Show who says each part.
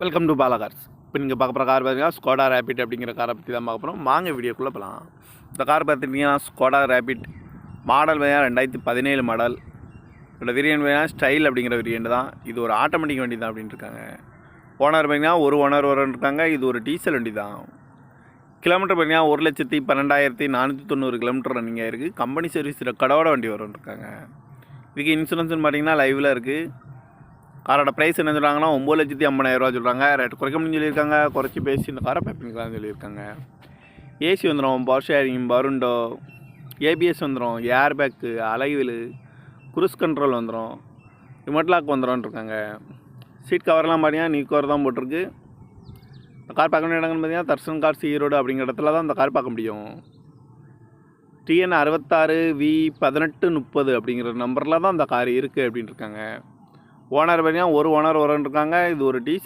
Speaker 1: Welcome to Bala cars. இப்போ நீங்கள் பார்க்க போகிற கார் பார்த்தீங்கன்னா ஸ்கோடா ரேபிட் அப்படிங்கிற காரை பற்றி தான் பார்க்க போகிறோம். வாங்க வீடியோக்குள்ளே போகலாம். இந்த கார் பார்த்துட்டிங்கன்னா ஸ்கோடா ரேபிட் மாடல் பார்த்தீங்கன்னா 2017 மாடல். இதோட வேரியன்ட் பார்த்தீங்கன்னா ஸ்டைல் அப்படிங்கிற வேரியன்ட் தான். இது ஒரு ஆட்டோமேட்டிக் வண்டி தான் அப்படின்ட்டு இருக்காங்க. ஓனர் பார்த்தீங்கன்னா ஒரு ஓனர் இருக்காங்க. இது ஒரு டீசல் வண்டி தான். கிலோமீட்டர் பார்த்தீங்கன்னா 1,12,490 கிலோமீட்டர் ரன்னிங் ஆகிருக்கு. கம்பெனி சர்வீஸ் ரெக்கார்டோட வண்டி வரும்னு இருக்காங்க. இதுக்கு இன்சூரன்ஸ்னு பார்த்தீங்கன்னா லைவில் இருக்குது. காரோட ப்ரைஸ் என்ன சொல்கிறாங்கன்னா 9,50,000 சொல்கிறாங்க. ரேட் குறைக்க முடியும்னு சொல்லியிருக்காங்க. குறைச்சி பேசி இந்த காரை பேக் பண்ணிக்கலாம்னு சொல்லியிருக்காங்க. ஏசி வந்துடும், பவர் ஷேரிங், பருண்டோ, ஏபிஎஸ் வந்துடும், ஏர் பேக்கு, அலைவில், குரூஸ் கண்ட்ரோல் வந்துடும், ரிமோட் லாக் வந்துடும் இருக்காங்க. சீட் கவர்லாம் பார்த்தீங்கன்னா நியூ கவர் தான் போட்டிருக்கு. இந்த கார் பார்க்க வேண்டிய இடங்கள்னு பார்த்தீங்கன்னா தர்சன் கார்ஸ் ஈரோடு அப்படிங்கிற இடத்துல தான் இந்த கார் பார்க்க முடியும். TN 66V1830 அப்படிங்கிற நம்பரில் தான் இந்த கார் இருக்குது அப்படின்ட்டு இருக்காங்க. ஓனர் பார்த்தீங்கன்னா ஒரு ஓனர் இருக்காங்க. இது ஒரு டீசல்